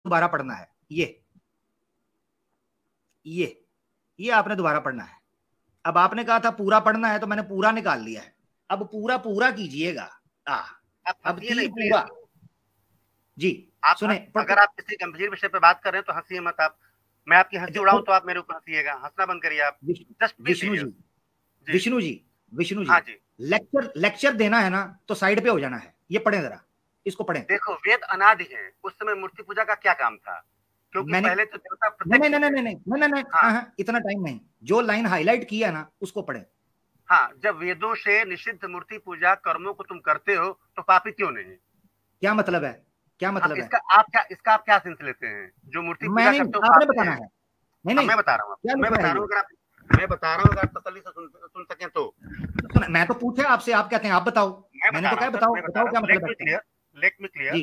दोबारा पढ़ना है। ये आपने दोबारा पढ़ना है। अब आपने कहा था पूरा पढ़ना है, तो मैंने पूरा निकाल लिया है। अब पूरा पूरा कीजिएगा। अब की पूरा जी सुने। अगर आप किसी गंभीर विषय पे बात कर रहे हैं तो हंसिए मत आप। मैं आपकी हंसी उड़ाऊं तो आप मेरे ऊपर हंसिएगा। हंसना बंद करिए आप। विष्णु जी हाँ जी, लेक्चर देना है ना तो साइड पे हो जाना है। ये पढ़ें जरा, इसको पढ़ें। देखो वेद अनादि है, उस समय मूर्ति पूजा का क्या काम था? क्योंकि पहले तो देवता नहीं, इतना टाइम नहीं। जो लाइन हाईलाइट किया ना उसको पढ़ें। हाँ, जब वेदों से निषिद्ध मूर्ति पूजा कर्मों को तुम करते हो तो पापी क्यों नहीं? क्या मतलब है? क्या मतलब है? इसका आप क्या सेंस लेते हैं? जो मूर्ति पूजा करते हो आपने बताना है। नहीं मैं बता रहा हूँ, मैं बता रहा हूँ, अगर आप तसल्ली से सुन सकें तो। मैं तो पूछे आपसे, आप कहते हैं आप बताओ। मैंने तो क्या बताओ क्या मतलब है? Let me clear.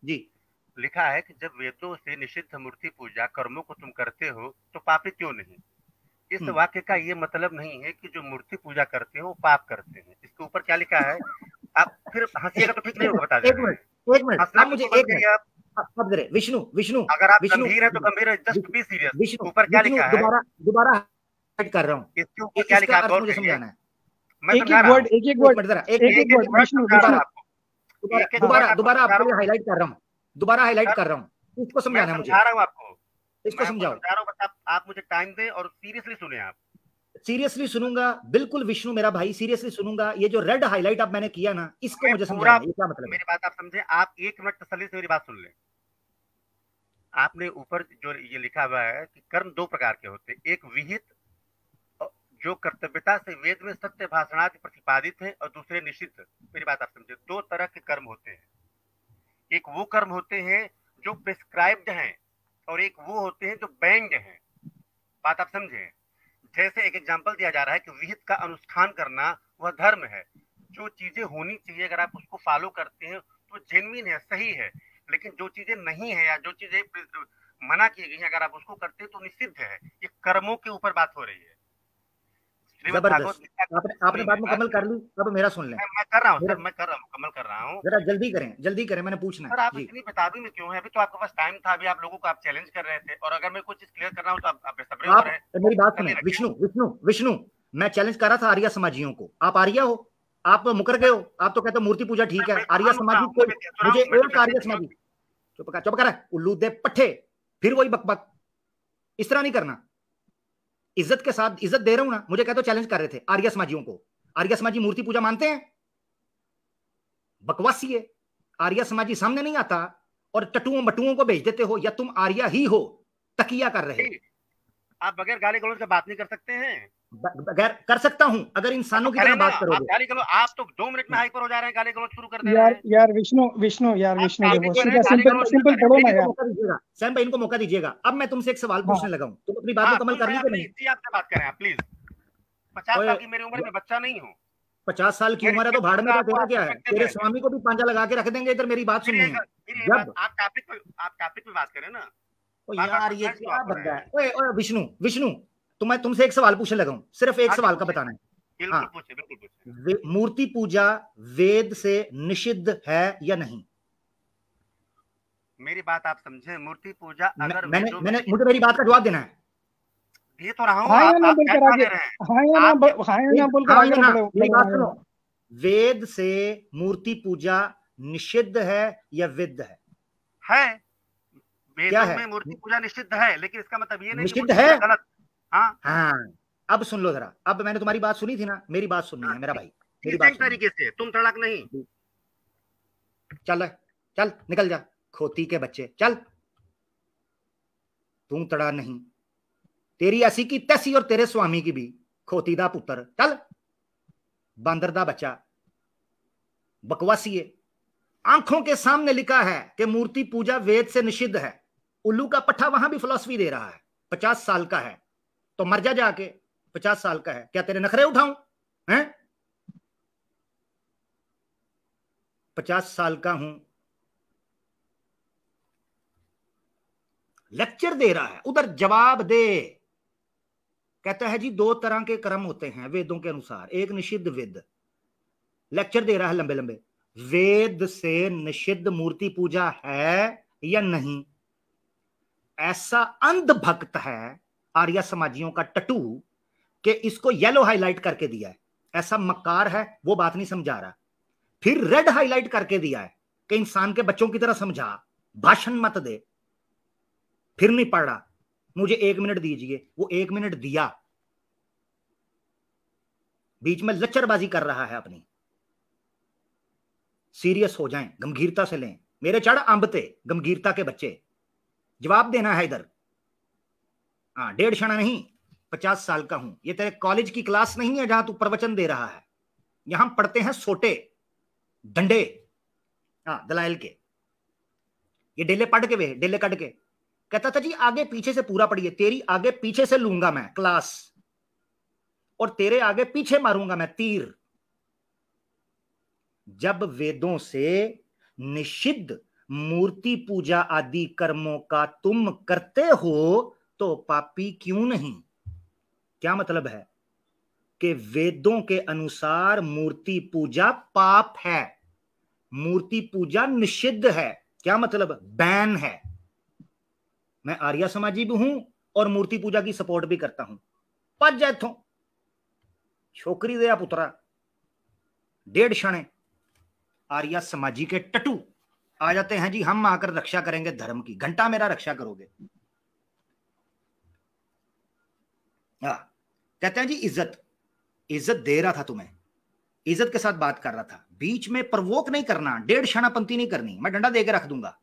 जी लिखा है कि जब वेदों से निषिद्ध मूर्ति पूजा कर्मों को तुम करते हो तो पापी क्यों नहीं। इस वाक्य का ये मतलब नहीं है कि जो मूर्ति पूजा करते हो वो पाप करते हैं। इसके ऊपर क्या लिखा है? आप फिर हंसिएगा तो ठीक नहीं होगा, बता दें। एक मिनट आप मुझे एक मिनट विष्णु अगर आप गंभीर है तो गंभीर है, जस्ट बी सीरियस। ऊपर क्या लिखा है? दोबारा कर रहा हूँ। इसके ऊपर क्या लिखा है मुझे समझाना है। मैं एक वर्ड दोबारा आपको हाईलाइट कर रहा हूँ। दोबारा हाईलाइट कर रहा हूँ, इसको समझाना है मुझे। समझा रहा हूँ आपको, इसको समझाओ। आप मुझे टाइम दें और सीरियसली सुने। आप सीरियसली सुनूंगा, बिल्कुल विष्णु मेरा भाई, सीरियसली सुनूंगा। ये जो रेड हाईलाइट अब मैंने किया ना, इसको मुझे समझाना है, ये क्या मतलब है? मेरी बात आप समझे। आप एक मिनट तसल्ली से मेरी बात सुन लें। आपने ऊपर जो ये लिखा हुआ है कि कर्म दो प्रकार के होते हैं, एक विहित जो कर्तव्यता से वेद में सत्य भाषणादि प्रतिपादित है, और दूसरे निषिद्ध। मेरी बात आप समझे। दो तरह के कर्म होते हैं। एक वो कर्म होते हैं जो प्रिस्क्राइब्ड हैं, और एक वो होते हैं जो बैंड हैं। बात आप समझे। जैसे एक एग्जांपल दिया जा रहा है कि विहित का अनुष्ठान करना वह धर्म है। जो चीजें होनी चाहिए अगर आप उसको फॉलो करते हैं तो जेन्युइन है, सही है। लेकिन जो चीजें नहीं है या जो चीजें मना की गई अगर आप उसको करते हैं तो निषिद्ध है। ये कर्मों के ऊपर बात हो रही है। आपने बात मुकम्मल कर ली, अब मेरा सुन लें। मैं कर रहा हूँ सर, मुकम्मल कर रहा हूँ। जरा जल्दी करें, मैंने पूछना है। सर आप इतनी बेताबी में क्यों है? अभी तो आपके पास टाइम था, अभी आप लोगों को आप चैलेंज कर रहे थे, और अगर मैं कुछ चीज क्लियर कर रहा हूँ तो आप बेसब्री हो रहे हैं। मेरी बात सुने विष्णु, मैं चैलेंज कर रहा था आर्य समाजियों को। आप आर्य हो, आप मुकर गए हो। आप तो कहते हो मूर्ति पूजा ठीक है। आर्य समाजी को मुझे एक आर्य समाजी चुप कर उल्लू दे पट्टे, फिर वही बकबक। इस तरह नहीं करना। इज्जत के साथ इज्जत दे रहा हूं ना। मुझे कहते हो चैलेंज कर रहे थे आर्य समाजियों को। आर्य समाजी मूर्ति पूजा मानते हैं? बकवासी है। आर्य समाजी सामने नहीं आता और टटुओं मटुओं को भेज देते हो, या तुम आर्य ही हो तकिया कर रहे हो। आप बगैर गाली गलौज से बात नहीं कर सकते हैं। बगैर कर सकता हूं अगर इंसानों की तरह बात करोगे। गाली गलौज आप तो 2 मिनट में हाइपर हो जा रहे हैं, गाली गलौज शुरू कर दे रहे हैं। यार विष्णु देखो सीधा सिंपल पढ़ो ना यार। सैम भाई इनको मौका दीजिएगा। अब मैं तुमसे एक सवाल पूछने लगा हूं, तुम अपनी बात मुकम्मल कर ली कि नहीं? जी आपसे बात करें आप प्लीज। 50 साल की मेरी उम्र में बच्चा नहीं हूं। 50 साल की उम्र है तो भाड़ में तेरा क्या है? तेरे स्वामी को भी पांजा लगा के रख देंगे। इधर मेरी बात सुननी है। जब आप टॉपिक पे बात करें ना। यार ये क्या बंदा है? ओए विष्णु तो मैं तुमसे एक सवाल पूछने लगा हूं, सिर्फ एक सवाल का बताना है। बिल्कुल पूछे। मूर्ति पूजा वेद से निषिद्ध है या नहीं? मेरी बात आप समझे। मूर्ति पूजा अगर मैंने मुझे मेरी बात का जवाब देना है। ये तो रहा हूं। हाँ या ना बोलकर आगे, हाँ या ना बोलकर आगे। वेद से मूर्ति पूजा निषिद्ध है या विद्ध है? वेदों में मूर्ति पूजा निषिद्ध है, लेकिन इसका मतलब ये नहीं निषिद्ध है। गलत। हाँ अब सुन लो जरा। अब मैंने तुम्हारी बात सुनी थी ना, मेरी बात सुननी है मेरा भाई। मेरी बात तरीके से तुम तड़क नहीं। चल निकल जा खोती के बच्चे, चल। तू तड़ा नहीं, तेरी ऐसी की तैसी और तेरे स्वामी की भी। खोती दा पुत्र, चल बांदर दा बच्चा, बकवासी है। आंखों के सामने लिखा है कि मूर्ति पूजा वेद से निषिद्ध है। उल्लू का पट्टा वहां भी फिलॉसफी दे रहा है। 50 साल का है तो मर जा जाके। 50 साल का है, क्या तेरे नखरे उठाऊं? हैं? 50 साल का हूं, लेक्चर दे रहा है, उधर जवाब दे। कहता है जी 2 तरह के कर्म होते हैं वेदों के अनुसार, एक निषिद्ध विद। लेक्चर दे रहा है लंबे लंबे। वेद से निषिद्ध मूर्ति पूजा है या नहीं? ऐसा अंध भक्त है आर्य समाजियों का टटू कि इसको येलो हाईलाइट करके दिया है, ऐसा मक्कार है वो बात नहीं समझा रहा। फिर रेड हाईलाइट करके दिया है कि इंसान के बच्चों की तरह समझा, भाषण मत दे। फिर नहीं पढ़ रहा, मुझे 1 मिनट दीजिए, वो 1 मिनट दिया, बीच में लच्चरबाजी कर रहा है अपनी। सीरियस हो जाएं, गंभीरता से लें। मेरे चढ़ अंबते गंभीरता के बच्चे, जवाब देना है इधर। हाँ, 1.5 क्षण नहीं, 50 साल का हूं। ये तेरे कॉलेज की क्लास नहीं है जहां तू प्रवचन दे रहा है। यहां पढ़ते हैं सोटे डंडे, हाँ, दलाइल के। ये डेले पढ़ के वे डेले कट के कहता था जी आगे पीछे से पूरा पढ़िए। तेरी आगे पीछे से लूंगा मैं क्लास, और तेरे आगे पीछे मारूंगा मैं तीर। जब वेदों से निषिद्ध मूर्ति पूजा आदि कर्मों का तुम करते हो तो पापी क्यों नहीं? क्या मतलब है कि वेदों के अनुसार मूर्ति पूजा पाप है, मूर्ति पूजा निषिद्ध है। क्या मतलब? बैन है। मैं आर्य समाजी भी हूं और मूर्ति पूजा की सपोर्ट भी करता हूं। पच जाए थो छोकरी दे पुत्रा, 1.5 क्षण आर्य समाजी के टटू आ जाते हैं जी, हम आकर रक्षा करेंगे धर्म की। घंटा मेरा रक्षा करोगे? कहते हैं जी इज्जत, इज्जत दे रहा था तुम्हें, इज्जत के साथ बात कर रहा था, बीच में प्रवोक नहीं करना, 1.5 क्षणापंक्ति नहीं करनी, मैं डंडा देके रख दूंगा।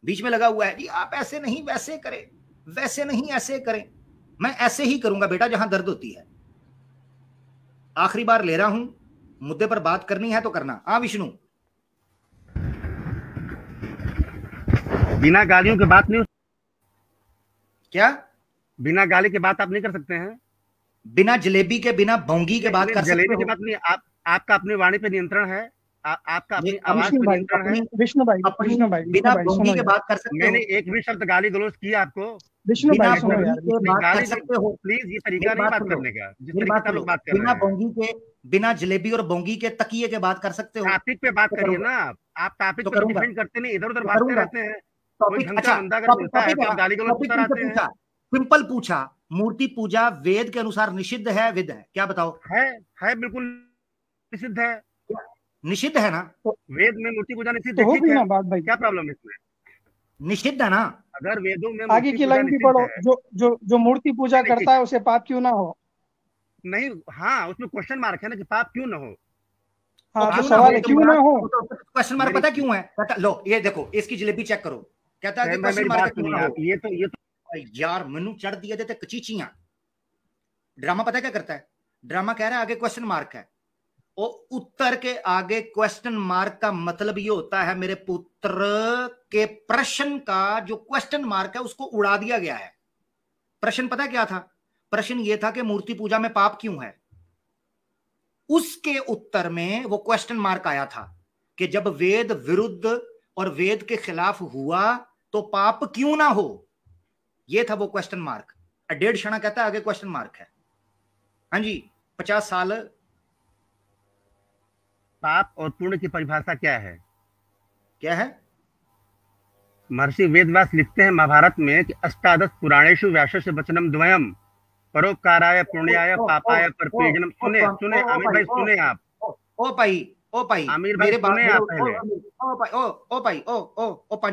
बीच में लगा हुआ है जी आप ऐसे नहीं वैसे करें, वैसे नहीं ऐसे करें। मैं ऐसे ही करूंगा बेटा जहां दर्द होती है। आखिरी बार ले रहा हूं, मुद्दे पर बात करनी है तो करना। हाँ विष्णु, बिना गालियों के बात नहीं। क्या बिना गाली के बात आप नहीं कर सकते हैं? बिना जलेबी के, बिना भोंगी के बात कर सकते हो? जलेबी की बात नहीं। आपका अपनी वाणी पे नियंत्रण है, आपका अपनी आवाज पे नियंत्रण है। विष्णु भाई बिना भोंगी के बात कर सकते हो? मैंने एक भी शब्द गाली गलौज किया आपको? विष्णु भाई सुनो यार, बात कर सकते हो प्लीज। ये तरीका नहीं बात करने का जिस तरीके से लोग बात कर रहे हैं। बिना भोंगी के, बिना जलेबी और भोंगी के तकिए के बात कर सकते हो? टॉपिक पे बात करिए ना। आप टॉपिक पे डिफेंड करते नहीं, इधर उधर बात रहते हैं। सिंपल पूछा, मूर्ति पूजा वेद के अनुसार निषिद्ध है विद है? क्या बताओ? है बिल्कुल निषिद्ध है। निषिद्ध है ना? वेद में मूर्ति पूजा निषिद्ध है, ठीक है, बात भाई क्या प्रॉब्लम है इसमें? निषिद्ध है ना? अगर वेदों में आगे की लाइन भी पढ़ो, जो मूर्ति पूजा करता है उसे पाप क्यों ना हो? नहीं, हाँ, उसमें क्वेश्चन मार्क है ना कि पाप क्यों ना हो। हाँ, तो सवाल है क्यों ना हो। क्वेश्चन मार्क पता क्यों है? लो ये देखो, इसकी जलेबी चेक करो, कहता है कि क्वेश्चन मार्क क्यों ना हो। ये तो यार मनु चढ़ दिए थे कचीचियां। ड्रामा पता क्या करता है? ड्रामा कह रहा है आगे क्वेश्चन मार्क है, और उत्तर के आगे क्वेश्चन मार्क का मतलब ये होता है मेरे पुत्र के प्रश्न का जो क्वेश्चन मार्क है उसको उड़ा दिया गया है। प्रश्न पता क्या था? प्रश्न ये था कि मूर्ति पूजा में पाप क्यों है। उसके उत्तर में वो क्वेश्चन मार्क आया था कि जब वेद विरुद्ध और वेद के खिलाफ हुआ तो पाप क्यों ना हो। ये था वो क्वेश्चन मार्क। 1.5 क्षण कहता है आगे क्वेश्चन मार्क है। हाँ जी, 50 साल। पाप और पुण्य की परिभाषा क्या है? क्या है? महर्षि वेदव्यास लिखते हैं महाभारत में कि अष्टादश पुराणेषु व्यासस्य वचनम द्वयम् परोपकाराय पुण्याय पापाय परपेजनम। सुने आमिर भाई, सुने आप। ओ भाई आमिर भाई, सुने आप पहले। ओ भाई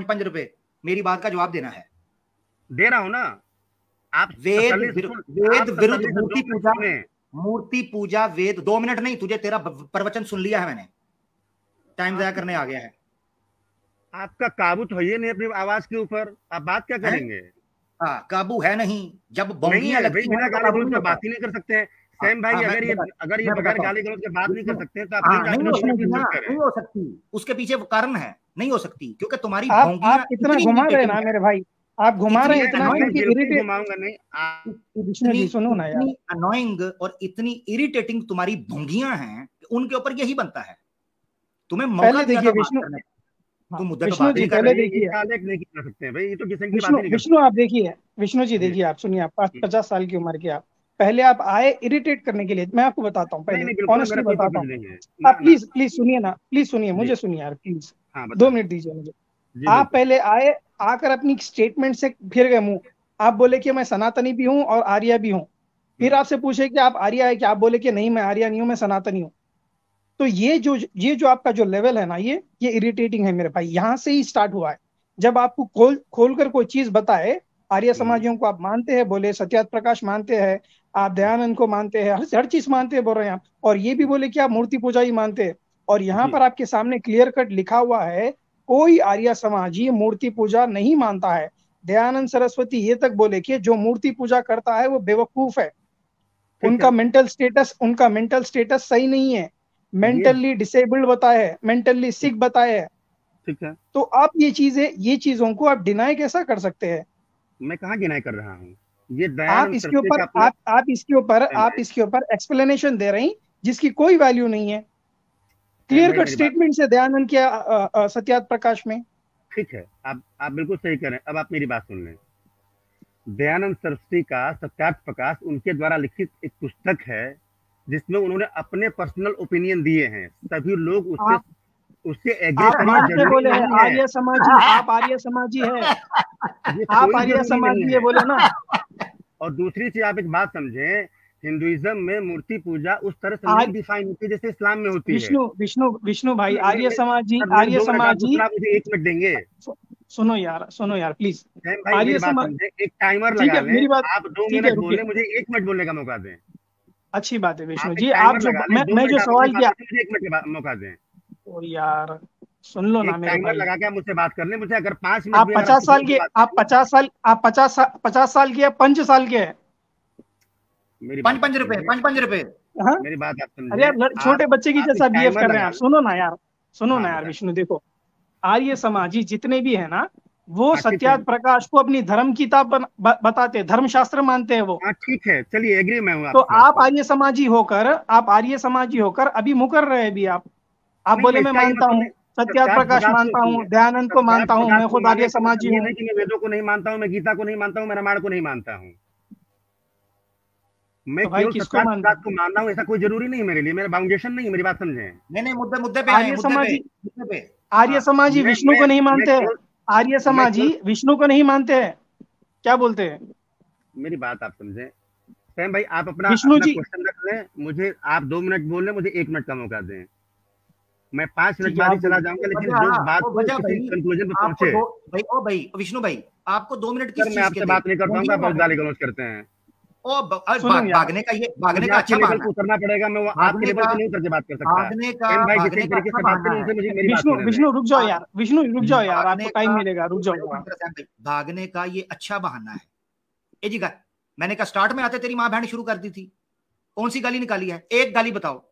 5 रुपए मेरी बात का जवाब देना है। दे रहा हूं ना। आप वेद विरुद्ध मूर्ति पूजा वेद। 2 मिनट नहीं, तुझे तेरा प्रवचन सुन लिया है मैंने, टाइम ज़ाया करने आ गया है। आपका काबू तो है नहीं अपनी आवाज के ऊपर, आप बात क्या करेंगे? हाँ, काबू है नहीं। जब बोंगियां लगती हैं बिना गाली गलौज की बात ही नहीं कर सकते हैं। सैम भाई, अगर ये बगैर गाली गलौज की बात नहीं कर सकते हैं तो आप नहीं हो सकती। उसके पीछे वो कारण है, नहीं हो सकती क्योंकि तुम्हारी आप इतना घुमा रहे ना मेरे भाई, आप घुमा रहे हैं इतना, घुमाऊंगा नहीं। विष्णु जी सुनो ना यार, अनोइंग और इतनी इरिटेटिंग तुम्हारी भोंगियां हैं, उनके ऊपर यही बनता है। तुम्हें मौका देखिए विष्णु, विष्णु जी पहले देखिए, विष्णु आप देखिए, विष्णु जी देखिए, आप सुनिए, आप 50 साल की उम्र के, आप पहले आप आए इरिटेट करने के लिए। मैं आपको बताता हूँ, पहले ऑनेस्टली बताता हूँ। आप प्लीज सुनिए ना, प्लीज सुनिए, मुझे सुनिए यार प्लीज, 2 मिनट दीजिए मुझे। आप पहले आए, आकर अपनी स्टेटमेंट से फिर गए मुंह। आप बोले कि मैं सनातनी भी हूं और आर्या भी हूं, फिर आपसे पूछे कि आप आर्या है कि, आप बोले कि नहीं मैं आर्या नहीं हूं, मैं सनातनी हूं। तो ये जो आपका जो लेवल है ना, ये इरिटेटिंग है मेरे भाई। यहाँ से ही स्टार्ट हुआ है। जब आपको खोल कर कोई चीज बताए, आर्य समाजियों को आप मानते हैं, बोले सत्यार्थ प्रकाश मानते हैं, आप दयानंद को मानते हैं, हर चीज मानते हैं बोल रहे हैं आप, और ये भी बोले कि आप मूर्ति पूजा ही मानते हैं। और यहाँ पर आपके सामने क्लियर कट लिखा हुआ है, कोई आर्य समाजी मूर्ति पूजा नहीं मानता है। दयानंद सरस्वती ये तक बोले कि जो मूर्ति पूजा करता है वो बेवकूफ है, उनका मेंटल स्टेटस सही नहीं है, मेंटली डिसेबल्ड बताया है, मेंटली सिक बताया है। ठीक है, तो आप ये चीजों को आप डिनाई कैसा कर सकते हैं? मैं कहाँ डिनाई कर रहा हूँ? ये आप इसके ऊपर एक्सप्लेनेशन दे रहे हैं जिसकी कोई वैल्यू नहीं है। क्लियर कट स्टेटमेंट से दयानंद किया सत्यार्थ प्रकाश में। ठीक है, आप बिल्कुल सही कह रहे हैं। अब आप मेरी बात सुन लें। दयानंद सरस्वती का सत्यार्थ प्रकाश उनके द्वारा लिखित एक पुस्तक है जिसमें उन्होंने अपने पर्सनल ओपिनियन दिए हैं। सभी लोग उससे एग्री करना बोले हैं। आर्य समाजी, आप आर्य समाजी है, आप आर्य समाजी है बोले ना। और दूसरी चीज, आप एक बात समझें, हिंदुइज्म में मूर्ति पूजा उस तरह से नहीं डिफाइन होती जैसे इस्लाम में होती है। विष्णु भाई, आर्य समाजी मुझे 1 मिनट देंगे? सुनो यार प्लीज। आर्य समाजी एक टाइमर लगा लें, आप 2 मिनट बोले, मुझे 1 मिनट बोलने का मौका दें। अच्छी बात है विष्णु जी, आप जो मैं जो सवाल किया, 1 मिनट का मौका दें। ओ यार सुन लो ना मेरे भाई, लगा के मुझसे बात करने, मुझे अगर 5 मिनट, आप 50 साल के, आप 50 साल के, 5 साल के है। मेरी 5 रुपए मेरी बात आप समझे। अरे यार छोटे बच्चे की जैसा बिहेव कर रहे हैं आप। सुनो ना यार विष्णु, देखो आर्य समाजी जितने भी है ना, वो सत्यार्थ प्रकाश को अपनी धर्म किताब बताते हैं, धर्मशास्त्र मानते हैं वो। ठीक है, चलिए एग्री मैं हूँ। तो आप आर्य समाजी होकर अभी मुकर रहे हैं भी आप बोले मैं मानता हूँ, सत्यार्थ प्रकाश मानता हूँ, दयानंद को मानता हूँ, मैं खुद आर्य समाजी हूँ। मैं वेदों को नहीं मानता हूँ, मैं गीता को नहीं मानता हूँ, मैं रामायण को नहीं मानता हूँ। मैं तो भाई किसको मानता को मानना हूँ ऐसा कोई जरूरी नहीं मेरे लिए, मेरा बाउंडेशन नहीं है। मेरी बात समझे? नहीं, मुद्दे पे आर्य समाजी विष्णु को नहीं मानते हैं, आर्य समाजी विष्णु को नहीं मानते हैं, क्या बोलते हैं? मेरी बात आप समझे सैम भाई, आप अपना विष्णु जी क्वेश्चन रख लें, मुझे आप 2 मिनट बोल रहे, मुझे 1 मिनट का मौका दें। मैं 5 मिनट बाद ही चला जाऊंगा, लेकिन जो बात कंक्लूजन पे पहुंचे। भाई विष्णु भाई, आपको 2 मिनट किस चीज के? मैं आपसे बात नहीं कर पाऊंगा, बहुत गाली गलौज करते हैं। भागने का अच्छा बहाना है। उतरना पड़ेगा, मैं आपके लेवल पे नहीं उतर के बात कर सकता। विष्णु रुक जाओ यार, विष्णु रुक जाओ यार, आपको टाइम मिलेगा, रुक जाओ। भागने का ये अच्छा बहाना है। ए जी का मैंने कहा स्टार्ट में आते तेरी माँ बहन शुरू कर दी थी, कौन सी गाली निकाली है? एक गाली बताओ,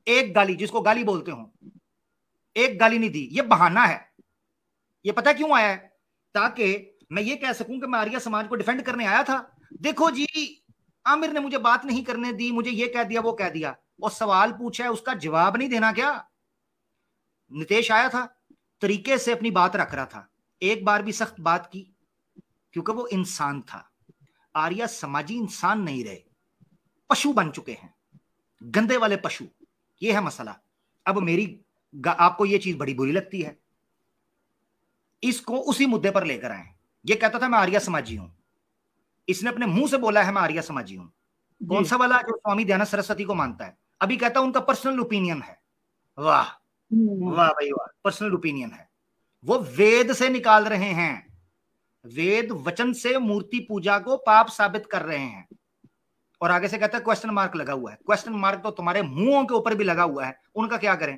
एक गाली जिसको गाली बोलते हो, एक गाली नहीं दी। ये बहाना है। ये पता क्यों आया है? ताकि मैं ये कह सकूं कि मैं आर्य समाज को डिफेंड करने आया था। देखो जी, आमिर ने मुझे बात नहीं करने दी, मुझे ये कह दिया वो कह दिया, और सवाल पूछा है उसका जवाब नहीं देना क्या? नितेश आया था, तरीके से अपनी बात रख रहा था, एक बार भी सख्त बात की, क्योंकि वो इंसान था। आर्य समाजी इंसान नहीं रहे, पशु बन चुके हैं, गंदे वाले पशु। ये है मसला। अब आपको ये चीज बड़ी बुरी लगती है, इसको उसी मुद्दे पर लेकर आए। ये कहता था मैं आर्य समाजी हूं, इसने अपने मुंह से बोला है मैं आर्य समाजी हूं। कौन सा वाला जो स्वामी दयानंद सरस्वती को मानता है, अभी कहता है उनका पर्सनल ओपिनियन है। वाह वाह भाई वाह, पर्सनल ओपिनियन है। वो वेद से निकाल रहे हैं, वेद वचन से मूर्ति पूजा को पाप साबित कर रहे हैं। और आगे से कहता है क्वेश्चन मार्क लगा हुआ है। क्वेश्चन मार्क तो तुम्हारे मुंहों के ऊपर भी लगा हुआ है, उनका क्या करें?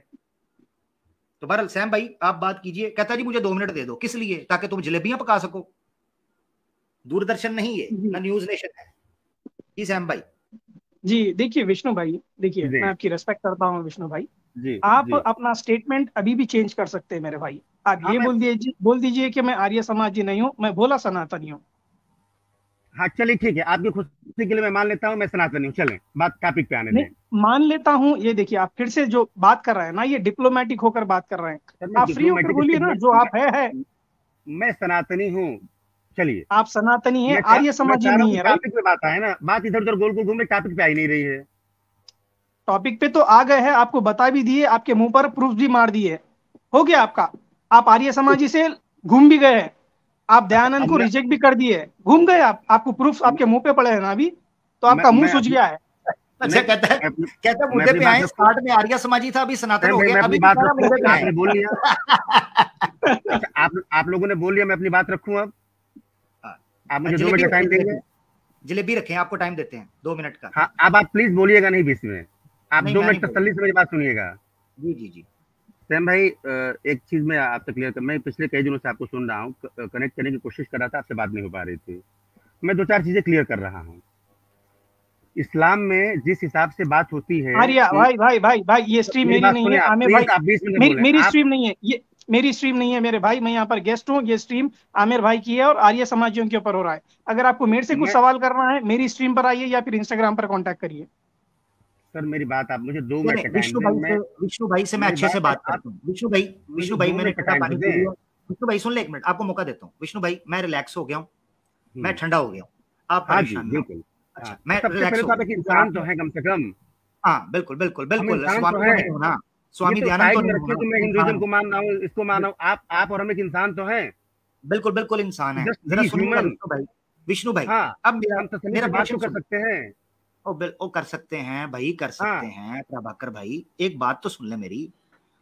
तो बहरहाल सैम भाई आप बात कीजिए। कहता जी मुझे 2 मिनट दे दो, किस लिए? ताकि तुम जलेबियां पका सको। दूरदर्शन नहीं है ना, न्यूज नेशन है। जी सैम भाई जी। देखिए विष्णु भाई, देखिए मैं आपकी रेस्पेक्ट करता हूँ विष्णु भाई जी, आप जी। अपना स्टेटमेंट अभी भी चेंज कर सकते हैं मेरे भाई। आप ये बोल दीजिए कि मैं आर्य समाजी नहीं हूँ, मैं भोला सनातनी हूँ। हाँ चलिए ठीक है, आपकी खुशी के लिए मैं मान लेता हूँ मैं सनातनी हूँ। चलें बात टॉपिक पे आने दें। मान लेता हूँ, ये देखिए आप फिर से जो बात कर रहे हैं ना, ये डिप्लोमेटिक होकर बात कर रहे हैं। आप फ्री होकर बोलिए ना, जो आप है। मैं सनातनी हूँ, चलिए। आप सनातनी है, आर्य समाजी नहीं है। टॉपिक पे बात है ना, बात इधर उधर गोल गोल घूम, टॉपिक पे आई नहीं रही है। टॉपिक पे तो आ गए हैं, आपको बता भी दिए, आपके मुंह पर प्रूफ भी मार दिए, हो गया आपका। आप आर्य समाजी से घूम भी गए हैं। आप दयानंद को रिजेक्ट भी कर दिए, घूम गए आप, आपको प्रूफ आपके मुंह पे पड़े हैं ना अभी, तो आपका मुंह सूझ गया है। अच्छा, कहता है मुद्दे पे आए, स्टार्ट में आर्य समाजी था, अभी सनातन हो गया, अभी आपने बोल लिया। अच्छा, आप लोगों ने बोल लिया, मैं अपनी बात रखूं अब। आप मुझे 2 मिनट का टाइम देंगे? जलेबी रखें, आपको टाइम देते हैं 2 मिनट का। हाँ, अब आप प्लीज बोलिएगा नहीं बीच में, आप 2 मिनट तसल्ली से मेरी बात सुनिएगा। जी जी जी। सैम भाई, एक चीज मैं आपसे क्लियर कर, मैं पिछले कई दिनों से आपको सुन रहा हूँ, कनेक्ट करने की कोशिश कर रहा था, आपसे बात नहीं हो पा रही थी। मैं 2-4 चीजें क्लियर कर रहा हूँ। इस्लाम में जिस हिसाब से बात होती है, आर्या भाई भाई भाई भाई, ये स्ट्रीम मेरी नहीं है, आमिर भाई मेरी स्ट्रीम नहीं है, ये मेरी स्ट्रीम नहीं है मेरे भाई, मैं यहाँ पर गेस्ट हूँ, ये स्ट्रीम आमिर भाई की है और आर्य समाजियों के ऊपर हो रहा है। अगर आपको मेरे से कुछ सवाल करना है, मेरी स्ट्रीम पर आइए या फिर इंस्टाग्राम पर कॉन्टैक्ट करिए। सर मेरी बात आप मुझे 2 मिनट का टाइम दें। विष्णु भाई से मैं अच्छे से बात करता हूँ। विष्णु भाई मैंने पानी पी लिया। विष्णु भाई सुन ले, 1 मिनट आपको मौका देता हूँ। विष्णु भाई, मैं रिलैक्स हो गया हूँ, मैं ठंडा हो गया हूँ, आप परेशान बिल्कुल। अच्छा, मैं रिलैक्स हो गया। इंसान तो है कम से कम। हाँ बिल्कुल बिल्कुल बिल्कुल, स्वामी दयानंद तो रखे तो मैं हिंदुइज्म को मान रहा हूँ, इसको मान रहा हूँ, आप और हम एक इंसान तो हैं। बिल्कुल बिल्कुल इंसान है। जरा सुनिए विष्णु भाई, अब मेरा बात तो कर सकते हैं। ओ कर सकते हैं भाई, कर सकते हैं प्रभाकर भाई, एक बात तो सुन ले मेरी,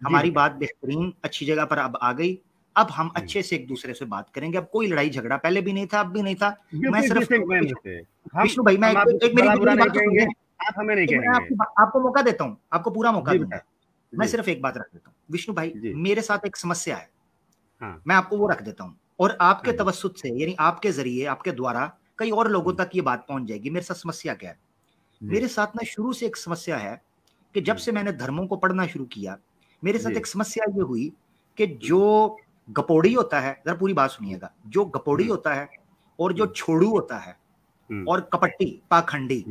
हमारी बात बेहतरीन अच्छी जगह पर अब आ गई। अब हम अच्छे से एक दूसरे से बात करेंगे, अब कोई लड़ाई झगड़ा पहले भी नहीं था, अब भी नहीं था। मैं सिर्फ विष्णु भाई, मैं एक मेरी बात सुनिए, आप हमें नहीं कहेंगे, आपको मौका देता हूँ, आपको पूरा मौका दूंगा। मैं सिर्फ एक बात रख देता हूँ विष्णु भाई, मेरे साथ एक समस्या है, मैं आपको वो रख देता हूँ, और आपके तवस्सुत से, यानी आपके जरिए, आपके द्वारा कई और लोगों तक ये बात पहुंच जाएगी। मेरे साथ समस्या क्या है? मेरे साथ ना शुरू से एक समस्या है कि जब से मैंने धर्मों को पढ़ना शुरू किया, मेरे साथ एक समस्या ये हुई कि जो गपोड़ी होता है, जरा पूरी बात सुनिएगा, जो गपोड़ी होता है और जो छोड़ू होता है और कपट्टी पाखंडी,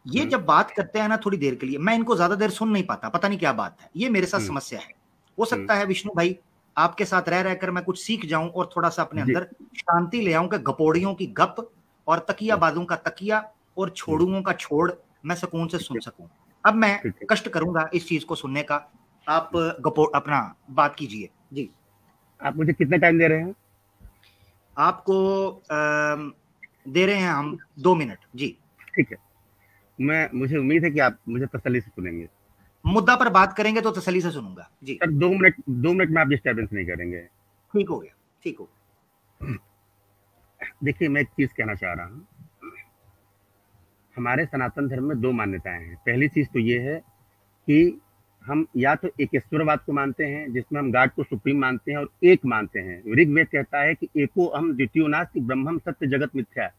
ये जब बात करते हैं ना थोड़ी देर के लिए, मैं इनको ज्यादा देर सुन नहीं पाता, पता नहीं क्या बात है, ये मेरे साथ समस्या है। हो सकता है विष्णु भाई आपके साथ रह रहकर मैं कुछ सीख जाऊं और थोड़ा सा अपने अंदर शांति ले आऊं कि गपोड़ियों की गप और तकियाबाजों का तकिया और छोड़ुओं का छोड़ मैं सुकून से सुन सकूं। अब मैं कष्ट करूंगा इस चीज को सुनने का, आप अपना बात कीजिए जी। आप मुझे कितना टाइम दे रहे हैं? आपको दे रहे हैं हम 2 मिनट जी। ठीक है, मुझे उम्मीद है कि आप मुझे तसल्ली से सुनेंगे, मुद्दा पर बात करेंगे तो तसल्ली से सुनूंगा जी। सर 2 मिनट में आप डिस्टर्बेंस नहीं करेंगे? ठीक हो गया, ठीक हो गया। देखिए, मैं एक चीज कहना चाह रहा हूँ, हमारे सनातन धर्म में 2 मान्यताएं हैं। पहली चीज तो ये है कि हम या तो एकेश्वरवाद को मानते हैं, जिसमें हम गॉड को सुप्रीम मानते हैं और एक मानते हैं। ऋग्वेद कहता है कि एको अहम द्वितीयो नास्ति ब्रह्मम सत्य जगत मिथ्या,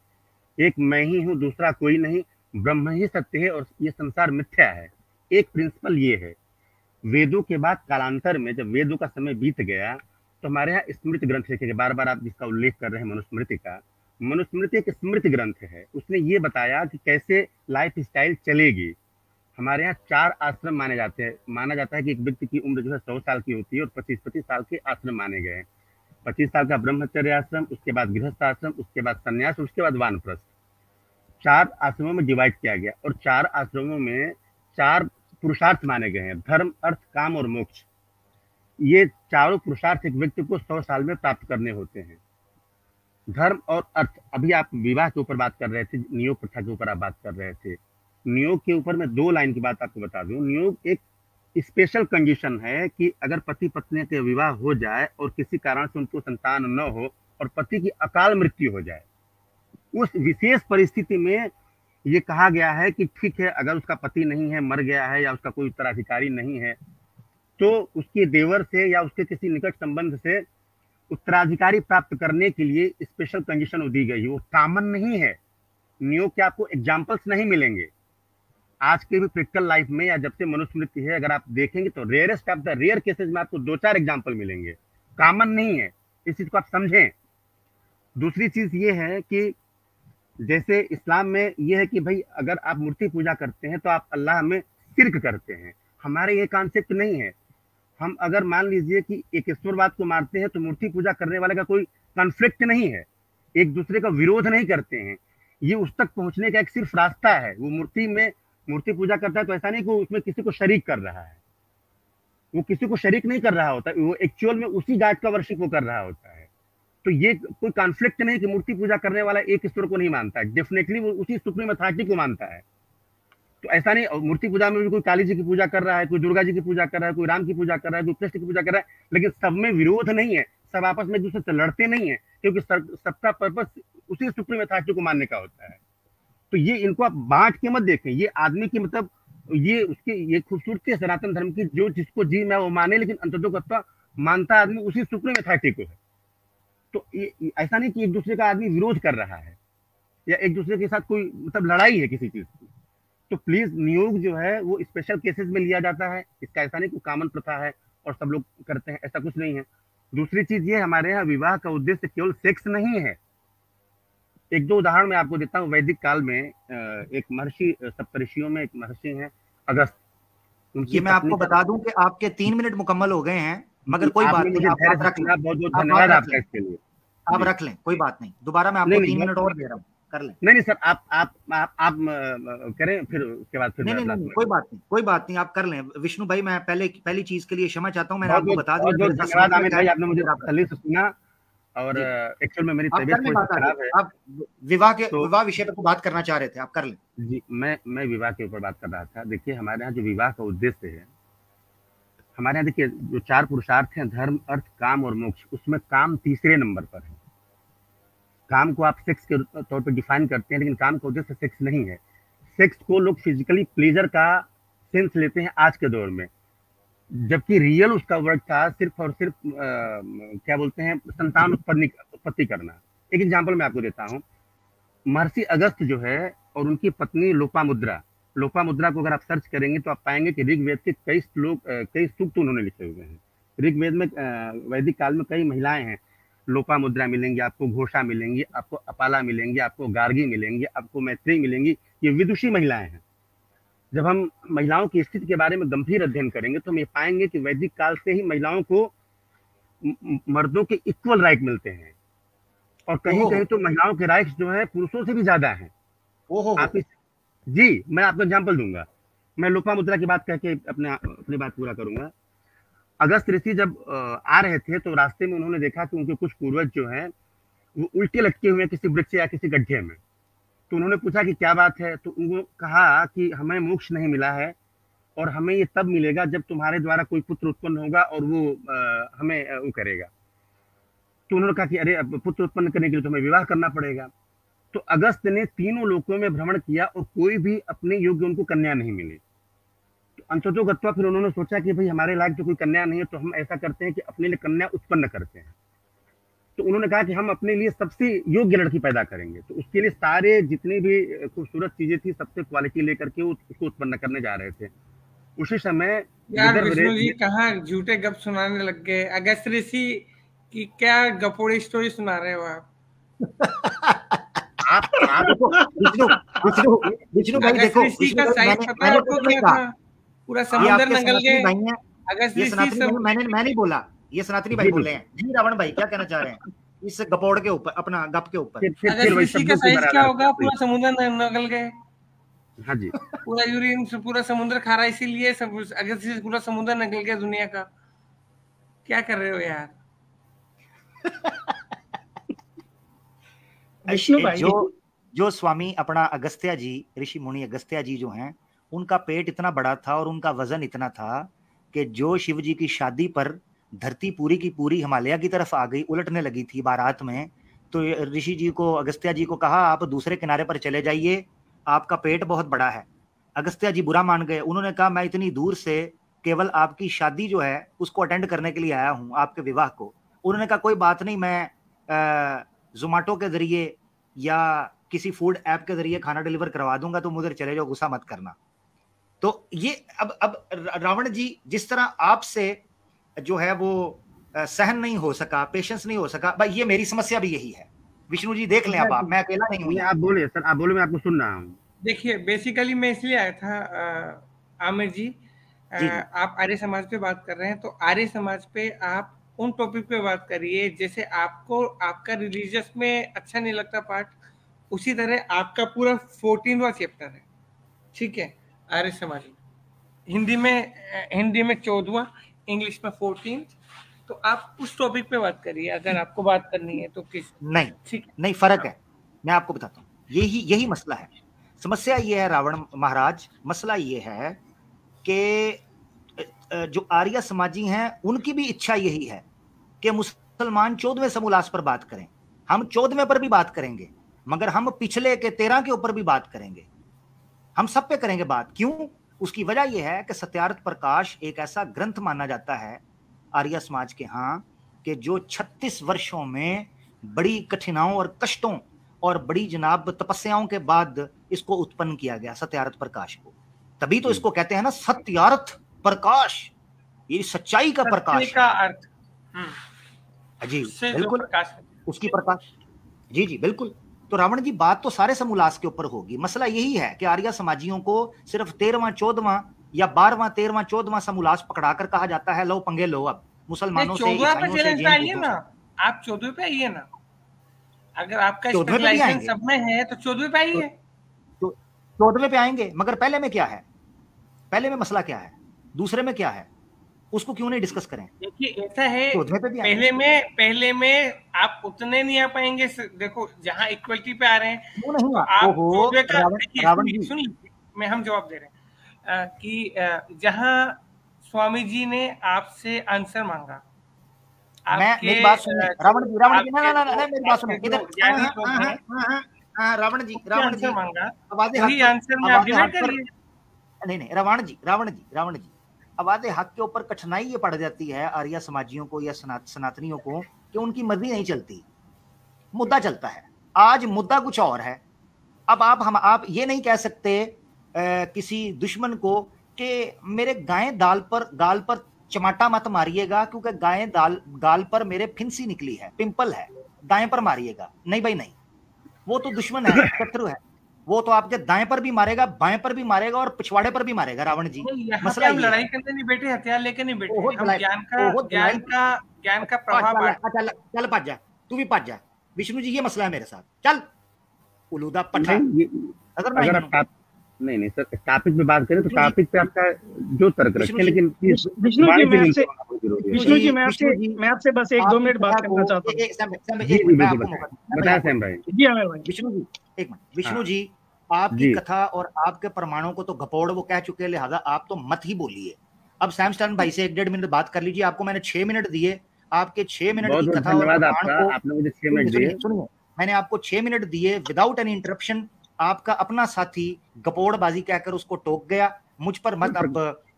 एक मैं ही हूँ, दूसरा कोई नहीं, ब्रह्म ही सत्य है और ये संसार मिथ्या है। एक प्रिंसिपल ये है। वेदों के बाद कालांतर में जब वेदों का समय बीत गया तो हमारे यहाँ स्मृति ग्रंथ लिखे, बार बार आप जिसका उल्लेख कर रहे हैं मनुस्मृति का, मनुस्मृति एक स्मृति ग्रंथ है। उसने ये बताया कि कैसे लाइफ स्टाइल चलेगी। हमारे यहाँ 4 आश्रम माने जाते हैं। माना जाता है कि एक व्यक्ति की उम्र जो है 100 साल की होती है और 25-25 साल के आश्रम माने गए हैं। 25 साल का ब्रह्मचर्य आश्रम, उसके बाद गृहस्थ आश्रम, उसके बाद संन्यास, उसके बाद वानप्रस्थ। 4 आश्रमों में डिवाइड किया गया और 4 आश्रमों में 4 पुरुषार्थ माने गए हैं, धर्म, अर्थ, काम और मोक्ष। ये चारों पुरुषार्थ एक व्यक्ति को 100 साल में प्राप्त करने होते हैं। धर्म और अर्थ, अभी आप विवाह के ऊपर बात कर रहे थे, नियोग प्रथा के ऊपर आप बात कर रहे थे। नियोग के ऊपर मैं 2 लाइन की बात आपको बता दूं। नियोग एक स्पेशल कंडीशन है कि अगर पति पत्नी के विवाह हो जाए और किसी कारण से उनको संतान न हो और पति की अकाल मृत्यु हो जाए, उस विशेष परिस्थिति में ये कहा गया है कि ठीक है, अगर उसका पति नहीं है, मर गया है या उसका कोई उत्तराधिकारी नहीं है, तो उसके देवर से या उसके किसी निकट संबंध से उत्तराधिकारी प्राप्त करने के लिए स्पेशल कंडीशन दी गई है। वो कॉमन नहीं है। नियोग के आपको एग्जाम्पल्स नहीं मिलेंगे आज के भी प्रैक्टिकल लाइफ में, या जब से मनुस्मृति है अगर आप देखेंगे तो rarest of the rare cases में आपको 2-4 एग्जाम्पल मिलेंगे। कॉमन नहीं है, इस चीज को आप समझें। दूसरी चीज ये है कि जैसे इस्लाम में ये है कि भाई अगर आप मूर्ति पूजा करते हैं तो आप अल्लाह में शिर्क करते हैं। हमारे ये कॉन्सेप्ट नहीं है। हम अगर मान लीजिए कि एक ईश्वरवाद को मानते हैं तो मूर्ति पूजा करने वाले का कोई कॉन्फ्लिक्ट नहीं है, एक दूसरे का विरोध नहीं करते हैं। ये उस तक पहुंचने का एक सिर्फ रास्ता है। वो मूर्ति पूजा करता है तो ऐसा नहीं कि उसमें किसी को शरीक कर रहा है, वो किसी को शरीक नहीं कर रहा होता, वो एक्चुअल में उसी गॉड का वर्शिप वो कर रहा होता है। तो ये कोई कॉन्फ्लिक्ट नहीं कि मूर्ति पूजा करने वाला एक ईश्वर को नहीं मानता है, डेफिनेटली वो उसी सुप्रीम अथॉरिटी को मानता है। तो ऐसा नहीं, मूर्ति पूजा में भी कोई काली जी की पूजा कर रहा है, कोई दुर्गा जी की पूजा कर रहा है, कोई राम की पूजा कर रहा है, कोई कृष्ण की पूजा कर रहा है, लेकिन सब में विरोध नहीं है, सब आपस में एक दूसरे से लड़ते नहीं है, क्योंकि सबका पर्पस उसी सुप्रीम अथॉरिटी को मानने का होता है। तो ये इनको आप बांट के मत देखें, ये आदमी की मतलब ये उसकी ये खूबसूरती है सनातन धर्म की, जो जिसको जी मैं वो माने, लेकिन अंततः मानता आदमी उसी सुप्रीम अथॉरिटी को है। तो ऐसा नहीं कि एक दूसरे का आदमी विरोध कर रहा है या एक दूसरे के साथ कोई मतलब लड़ाई है किसी चीज की। तो प्लीज नियोग जो है वो स्पेशल केसेस में लिया जाता है, इसका ऐसा नहीं कोई कॉमन प्रथा है और सब लोग करते हैं, ऐसा कुछ नहीं है। दूसरी चीज ये, हमारे यहाँ विवाह का उद्देश्य केवल सेक्स नहीं है। एक दो उदाहरण मैं आपको देता हूँ। वैदिक काल में एक महर्षि, सप्तऋषियों में एक महर्षि हैं अगस्त। ये मैं आपको बता दूं कि आपके 3 मिनट मुकम्मल हो गए हैं, मगर कोई बात नहीं, आप रख लें। बहुत बहुत धन्यवाद आपका इसके लिए। आप रख लें, कोई बात नहीं, दोबारा मैं आपको 3 मिनट और दे रहा हूँ, कर लें। नहीं सर, आप करें, फिर उसके बाद फिर नहीं, कोई बात नहीं, कोई बात नहीं, आप कर लें। विष्णु भाई, मैं पहली चीज के लिए क्षमा चाहता हूँ, मैंने आपको बता दिया। धन्यवाद आमिर भाई, आपने मुझे तसल्ली से सुना। और एक्चुअल में मेरी तबीयत थोड़ी खराब है। आप विवाह विषय पर बात करना चाह रहे थे, आप कर लें। जी, मैं विवाह के ऊपर बात कर रहा था। देखिए, हमारे यहाँ जो विवाह का उद्देश्य है, हमारे यहाँ देखिए जो 4 पुरुषार्थ हैं, धर्म, अर्थ, काम और मोक्ष, उसमें काम तीसरे नंबर पर है। काम को आप सेक्स के तौर पर डिफाइन करते हैं, लेकिन काम का उद्देश्य सेक्स नहीं है। सेक्स को लोग फिजिकली प्लेजर का सेंस लेते हैं आज के दौर में, जबकि रियल उसका वर्ड था सिर्फ और सिर्फ क्या बोलते हैं, संतान उत्पत्ति करना। एक एग्जांपल मैं आपको देता हूँ। महर्षि अगस्त जो है और उनकी पत्नी लोपामुद्रा को अगर आप सर्च करेंगे तो आप पाएंगे कि ऋग्वेद के कई सूक्त उन्होंने लिखे हुए हैं। ऋग्वेद में वैदिक काल में कई महिलाएं हैं। लोपामुद्रा मिलेंगी आपको, घोषा मिलेंगी आपको, अपाला मिलेंगी आपको, गार्गी मिलेंगी आपको, मैत्री मिलेंगी। ये विदुषी महिलाएं हैं। जब हम महिलाओं की स्थिति के बारे में गंभीर अध्ययन करेंगे तो हम ये पाएंगे कि वैदिक काल से ही महिलाओं को मर्दों के इक्वल राइट मिलते हैं, और कहीं कहीं तो महिलाओं के राइट्स जो है पुरुषों से भी ज्यादा हैं। जी, मैं आपको एग्जांपल दूंगा। मैं लोपामुद्रा की बात कह के अपनी बात पूरा करूंगा। अगस्त ऋषि जब आ रहे थे तो रास्ते में उन्होंने देखा कि उनके कुछ पूर्वज जो हैं वो उल्टे लटके हुए हैं किसी वृक्ष या किसी गड्ढे में। तो उन्होंने पूछा कि क्या बात है, तो उनको कहा कि हमें मोक्ष नहीं मिला है, और हमें ये तब मिलेगा जब तुम्हारे द्वारा कोई पुत्र उत्पन्न होगा और वो हमें वो करेगा। तो उन्होंने कहा कि अरे, अब पुत्र उत्पन्न करने के लिए तुम्हें विवाह करना पड़ेगा। तो अगस्त ने तीनों लोकों में भ्रमण किया और कोई भी अपने योग्य उनको कन्या नहीं मिली। तो अंततोगत्वा फिर उन्होंने सोचा कि भाई हमारे लायक तो कोई कन्या नहीं है, तो हम ऐसा करते हैं कि अपने लिए कन्या उत्पन्न करते हैं। तो उन्होंने कहा कि हम अपने लिए सबसे योग्य लड़की पैदा करेंगे। तो उसके लिए सारे जितनी भी खूबसूरत चीजें थी सबसे क्वालिटी लेकर के उसको उत्पन्न करने जा रहे थे। उसी समय यार विष्णु जी कहाँ झूठे गप सुनाने लग गए। अगस्त ऋषि की क्या गपोड़ी स्टोरी सुना रहे हो आप? विष्णु भाई देखो, पूरा समुद्र नंगल गए। मैंने नहीं बोला, ये सनातनी भाई बोले हैं। जी रावण भाई क्या कहना चाह रहे हैं इस गपोड़ के ऊपर, अपना गप के ऊपर? अगस्त का साइज क्या होगा? पूरा समुद्र नंगल गए। हाँ जी, पूरा यूरिन से पूरा समुद्र खा रहा है, इसीलिए अगस्त पूरा समुद्र निकल गया दुनिया का। क्या कर रहे हो यार? विष्णु भाई, जो स्वामी अपना अगस्त्य जी, ऋषि मुनि अगस्त्य जी जो हैं, उनका पेट इतना बड़ा था और उनका वजन इतना था कि जो शिव जी की शादी पर धरती पूरी की पूरी हिमालय की तरफ आ गई, उलटने लगी थी बारात में, तो ऋषि जी को, अगस्त्य जी को कहा आप दूसरे किनारे पर चले जाइए, आपका पेट बहुत बड़ा है। अगस्त्य जी बुरा मान गए। उन्होंने कहा मैं इतनी दूर से केवल आपकी शादी जो है उसको अटेंड करने के लिए आया हूँ, आपके विवाह को। उन्होंने कहा कोई बात नहीं, मैं जोमेटो के जरिए या किसी फूड ऐप के जरिए खाना डिलीवर करवा दूंगा, तुम उधर चले जाओ, गुस्सा मत करना। तो ये अब रावण जी जिस तरह आपसे जो है वो सहन नहीं हो सका, पेशेंस नहीं हो सका, भाई ये मेरी समस्या भी यही है। विष्णु जी देख लें, अब आप, मैं अकेला नहीं हूँ। आप बोलिए सर, आप बोले, मैं आपको सुन रहा हूँ। देखिए, बेसिकली मैं इसलिए आया था आमिर जी, आप आर्य समाज पे बात कर रहे हैं, तो आर्य समाज पे आप उन टॉपिक पे बात करिए जैसे आपको आपका रिलीजियस में अच्छा नहीं लगता पार्ट, उसी तरह आपका पूरा 14वां चैप्टर है, ठीक है, आर्य समाज में। हिंदी में 14वां, इंग्लिश में 14th। तो आप उस टॉपिक पे बात करिए अगर आपको बात करनी है तो। किस नहीं ठीक नहीं, फर्क है, मैं आपको बताता हूँ। यही मसला है। समस्या ये है रावण महाराज, मसला ये है कि जो आर्य समाजी हैं उनकी भी इच्छा यही है कि मुसलमान 14वें समोल्लास पर बात करें। हम 14वें पर भी बात करेंगे, मगर हम पिछले के 13 के ऊपर भी बात करेंगे, हम सब पे करेंगे बात। क्यों? उसकी वजह यह है कि सत्यार्थ प्रकाश एक ऐसा ग्रंथ माना जाता है आर्य समाज के यहाँ कि जो 36 वर्षों में बड़ी कठिनाइयों और कष्टों और बड़ी जनाब तपस्याओं के बाद इसको उत्पन्न किया गया, सत्यार्थ प्रकाश को। तभी तो इसको कहते हैं ना सत्यार्थ प्रकाश, ये सच्चाई का प्रकाश का अर्थ। जी बिल्कुल, उसकी प्रकाश। जी जी बिल्कुल। तो रावण जी, बात तो सारे समोल्लास के ऊपर होगी। मसला यही है कि आर्य समाजियों को सिर्फ 13वां 14वां या 12वां 13वां 14वां समोल्लास पकड़ाकर कहा जाता है लो पंगे लो अब मुसलमानों से, ईसाइयों से, जैन ना। आप 14वें पे आइए ना, अगर आपका स्पेशलाइजेशन सब में है तो 14वें पे आइए। तो 14वें पे आएंगे, मगर पहले में क्या है? पहले में मसला क्या है? दूसरे में क्या है? उसको क्यों नहीं डिस्कस करें? देखिए ऐसा है, पहले में आप उतने नहीं आ पाएंगे। देखो जहां इक्वलिटी पे आ रहे हैं तो आप सुनिए, मैं हम जवाब दे रहे हैं कि जहां स्वामी जी ने आपसे आंसर मांगा, मेरी बात सुनिए रावण जी, ना मेरी बात सुनिए इधर। रावण जी मांगा, वही आंसर में आप डिबेट करिए। नहीं रावण जी, आवाज़े हक के ऊपर कठिनाई ये पड़ जाती है आर्य समाजियों को या सनातनियों को कि उनकी मर्जी नहीं चलती, मुद्दा चलता है। आज मुद्दा कुछ और है। अब आप ये नहीं कह सकते किसी दुश्मन को कि मेरे गाल पर चमाटा मत मारिएगा क्योंकि गाल पर मेरे फिंसी निकली है, पिंपल है, दाएं पर मारिएगा। नहीं भाई नहीं, वो तो दुश्मन है, शत्रु है, वो तो आपके दाएं पर भी मारेगा, बाएं पर भी मारेगा और पिछवाड़े पर भी मारेगा। रावण जी, मसला हम लड़ाई करने नहीं बैठे, हथियार लेके नहीं बैठे, हम ज्ञान का प्रभाव। चल भज जा, तू भी भज जा। विष्णु जी, ये मसला है मेरे साथ, चल उलूदा पट्टा। अगर आप नहीं सर टॉपिक पे बात करें तो टॉपिक पे आपका जो तर्क रखें, लेकिन विष्णु जी मैं आपसे बस 1-2 मिनट बात करना चाहता हूँ। बताया सैम भाई। जी अमर भाई। विष्णु जी एक मिनट। विष्णु जी, आपकी कथा और आपके प्रमाणों को तो घपोड़ वो कह चुके हैं, लिहाजा आप तो मत ही बोलिए। अब सैम स्टर्न भाई से 1-1.5 मिनट बात कर लीजिए। आपको मैंने 6 मिनट दिए, आपके 6 मिनट की कथा और प्रमाण को आपने मुझे 6 मिनट दिए। सुनिए, मैंने आपको 6 मिनट दिए विदाउट एनी इंटरप्शन। आपका अपना साथी गपोड़बाजी कहकर उसको टोक गया, मुझ पर मत अब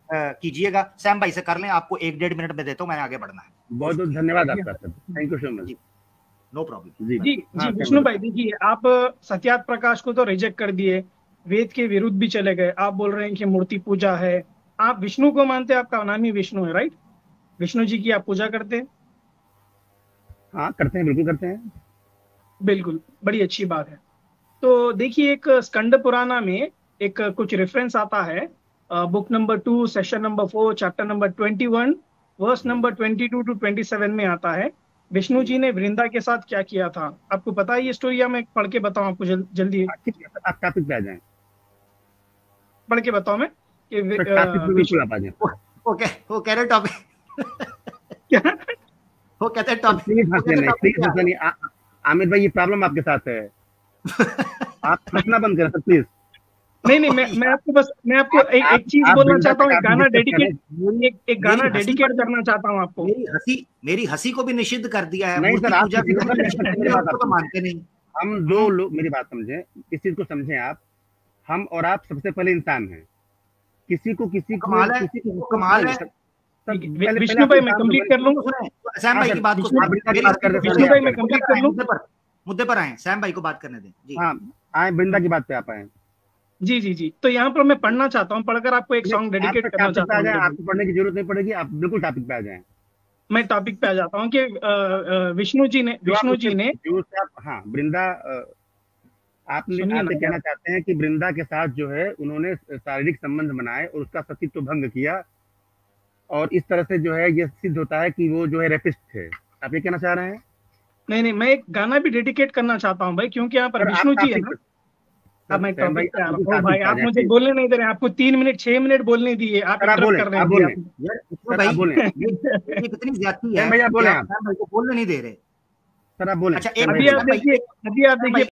कीजिएगा। सैम भाई से कर लें, आपको 1-1.5 मिनट में देता हूं, मैंने आगे बढ़ना है। बहुत बहुत धन्यवाद आपका sir, thank you so much. No problem. जी विष्णु भाई, देखिए आप सत्यार्थ प्रकाश को तो रिजेक्ट कर दिए, वेद के विरुद्ध भी चले गए। आप बोल रहे हैं कि मूर्ति पूजा है, आप विष्णु को मानते हैं, आपका नाम ही विष्णु है, राइट? विष्णु जी की आप पूजा करते हैं? हाँ करते हैं, बिल्कुल करते हैं। बिल्कुल, बड़ी अच्छी बात है। तो देखिए एक स्कंद पुराना में एक कुछ रेफरेंस आता है, book number 2 session number 4 chapter number 21 verse number 22 to 27 में आता है विष्णु जी ने वृंदा के साथ क्या किया था। आपको पता है ये स्टोरी? या मैं पढ़ के बताऊं आपको? जल्दी आप टॉपिक पे आ जाएं, पढ़ के बताऊं मैं कि बिल्कुल आप आ जाएं। ओके, वो कह रहे टॉपिक क्या वो कहते हैं टॉपिक। प्लीज हंसना नहीं। आमिर भाई, ये प्रॉब्लम आपके साथ है, आप हंसना बंद करें प्लीज। नहीं मैं आपको एक चीज बोलना चाहता हूँ, एक गाना डेडिकेट करना चाहता हूँ आपको। मेरी हंसी को भी निषिद्ध कर दिया है। नहीं सर, आप तो मानते नहीं। हम दो लोग, मेरी बात समझें, इस चीज को समझें आप। हम और आप सबसे पहले इंसान हैं, किसी को कमाल है। विष्णु भाई मैं कंप्लीट कर लूं? सैम भाई की बात को विष्णु भाई मैं कंप्लीट कर लूं? मुद्दे पर आए, सैम भाई को बात करने दें जी। हाँ आए, वृंदा की बात पे आप आए। जी तो यहाँ पर मैं पढ़ना चाहता हूँ, पढ़कर आपको एक सॉन्ग डेडिकेट करना चाहता हूँ। आपको पढ़ने की जरूरत नहीं पड़ेगी, आप बिल्कुल टॉपिक पे आ जाएं। मैं टॉपिक पे आ जाता हूँ कि विष्णु जी ने हाँ वृंदा, आपसे कहना चाहते हैं कि वृंदा के साथ जो है उन्होंने शारीरिक संबंध बनाए और उसका सतीत्व भंग किया, और इस तरह से जो है ये सिद्ध होता है कि वो जो है रेपिस्ट थे। आप ये कहना चाह रहे हैं? नहीं मैं एक गाना भी डेडिकेट करना चाहता हूँ भाई, क्योंकि यहाँ पर विष्णु जी है ना। अब मैं सैम भाई, टॉपिक पे आ आप रहा हूँ भाई, आप मुझे प्लीज। बोलने नहीं दे रहे, आपको 3 मिनट 6 मिनट बोलने दिए, आप सर आप इंटरप्ट बोलें, कर रहे आप हैं बोलें। यार सर भाई आप बोलें। ये कितनी ज्यादती सैम है भाई आप कि बोलें, आप आप सैम भाई को बोलने नहीं दे रहे। सर आप बोलें। अच्छा सैम एक भाई अभी आप बोलें। देखिए, अभी आप सैम देखिए